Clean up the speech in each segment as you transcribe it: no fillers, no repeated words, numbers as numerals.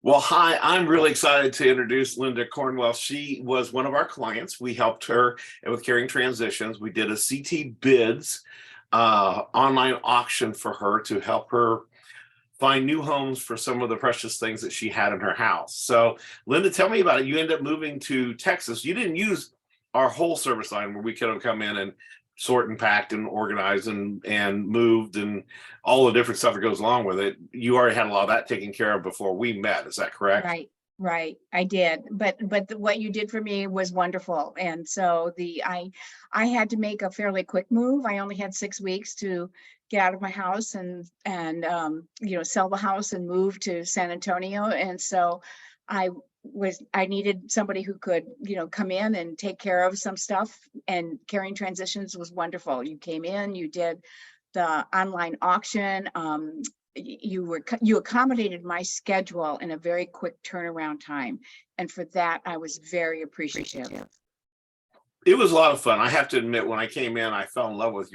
Well, hi, I'm really excited to introduce Linda Cornwell. She was one of our clients. We helped her with Caring Transitions. We did a CTBids online auction for her to help her find new homes for some of the precious things that she had in her house. So, Linda, tell me about it. You ended up moving to Texas. You didn't use our whole service line where we could have come in and sort and packed and organized and moved and all the different stuff that goes along with it. You already had a lot of that taken care of before we met. Is that correct? Right. I did, but what you did for me was wonderful. And so I had to make a fairly quick move. I only had 6 weeks to get out of my house and sell the house and move to San Antonio. And so I needed somebody who could, come in and take care of some stuff, and Caring Transitions was wonderful. You came in, you did the online auction. You accommodated my schedule in a very quick turnaround time. And for that, I was very appreciative. It was a lot of fun. I have to admit, when I came in, I fell in love with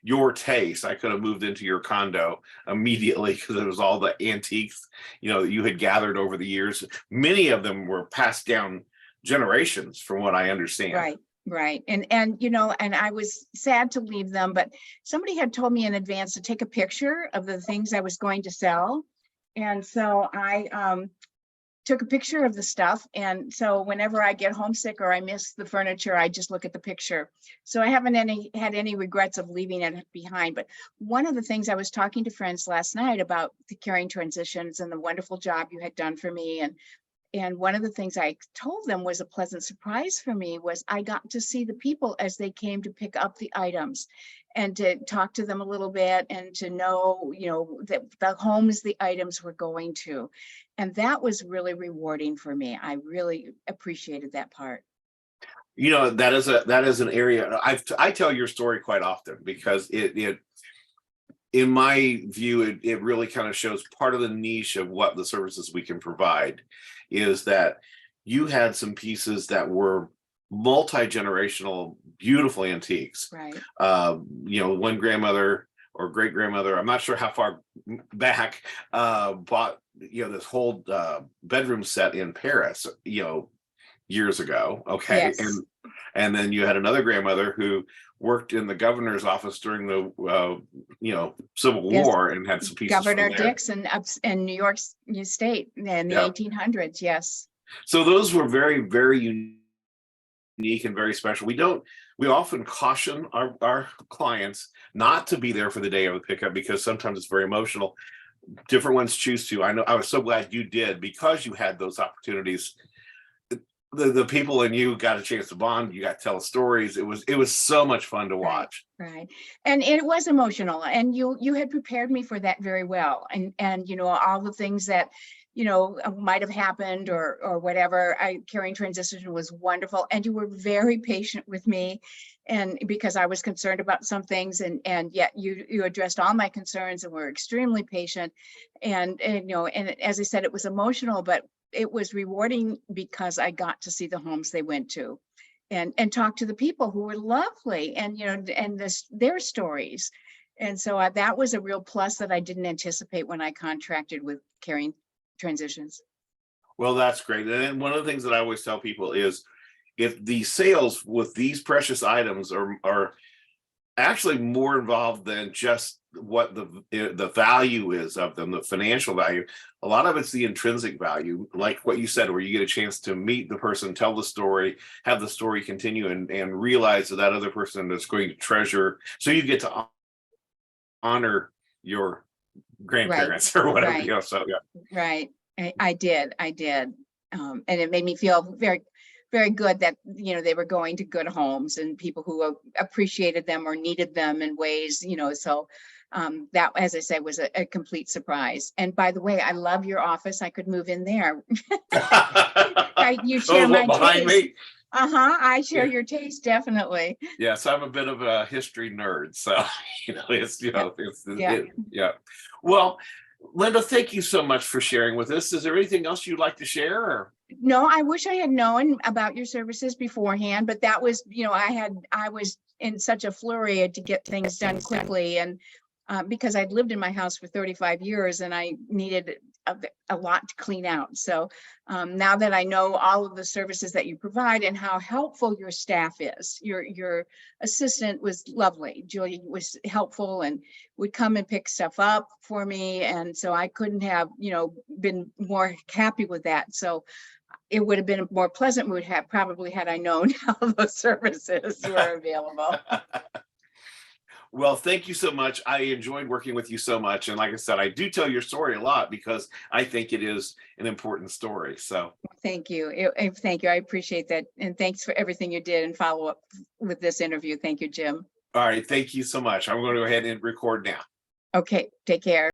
your taste. I could have moved into your condo immediately because it was all the antiques, that you had gathered over the years. Many of them were passed down generations, from what I understand. Right. And I was sad to leave them, but somebody had told me in advance to take a picture of the things I was going to sell. And so I took a picture of the stuff. And so whenever I get homesick or I miss the furniture, I just look at the picture. So I haven't had any regrets of leaving it behind. But one of the things, I was talking to friends last night about the Caring Transitions and the wonderful job you had done for me. And one of the things I told them was a pleasant surprise for me was I got to see the people as they came to pick up the items and to talk to them a little bit and to know, that the homes the items were going to. And that was really rewarding for me. I really appreciated that part. That is an area I tell your story quite often because it in my view, it really kind of shows part of the niche of what the services we can provide is that you had some pieces that were multi-generational, beautiful antiques. Right. One grandmother or great grandmother, I'm not sure how far back, bought, this whole bedroom set in Paris, years ago. Okay. Yes. And then you had another grandmother who worked in the governor's office during the Civil War and had some pieces Governor from there. Dixon in New York State in the 1800s. Yes. So those were very, very unique and very special. We often caution our clients not to be there for the day of the pickup because sometimes it's very emotional. Different ones choose to. I know. I was so glad you did because you had those opportunities. The people and you got a chance to bond. You got to tell stories. It was so much fun to watch. Right. And it was emotional, and you had prepared me for that very well. And all the things that might have happened or whatever. Caring Transition was wonderful, and you were very patient with me, and because I was concerned about some things, and yet you addressed all my concerns and were extremely patient. And as I said, it was emotional, but it was rewarding because I got to see the homes they went to and talk to the people who were lovely and their stories. And so that was a real plus that I didn't anticipate when I contracted with Caring Transitions. Well, that's great. And one of the things that I always tell people is if the sales with these precious items are actually more involved than just what the value is of them, the financial value, a lot of it's the intrinsic value, like what you said, where you get a chance to meet the person, tell the story, have the story continue, and realize that other person is going to treasure. So you get to honor your grandparents or whatever. Right. So yeah. Right. I did. And it made me feel very, very good that, they were going to good homes and people who appreciated them or needed them in ways, so that, as I said, was a complete surprise. And by the way, I love your office. I could move in there. You share my behind taste. Me. I share your taste, definitely. Yes, I'm a bit of a history nerd, so yeah. Well, Linda, thank you so much for sharing with us. Is there anything else you'd like to share? Or? No, I wish I had known about your services beforehand, but that was, I was in such a flurry to get things done quickly, and because I'd lived in my house for 35 years and I needed a lot to clean out. So now that I know all of the services that you provide and how helpful your staff is, your assistant was lovely. Julie was helpful and would come and pick stuff up for me. And so I couldn't have, been more happy with that. So it would have been more pleasant, would have probably had I known how those services were available. Well, thank you so much. I enjoyed working with you so much. And like I said, I do tell your story a lot because I think it is an important story. So Thank you. Thank you. I appreciate that. And thanks for everything you did and follow up with this interview. Thank you, Jim. all right, thank you so much. I'm going to go ahead and record now. Okay, take care.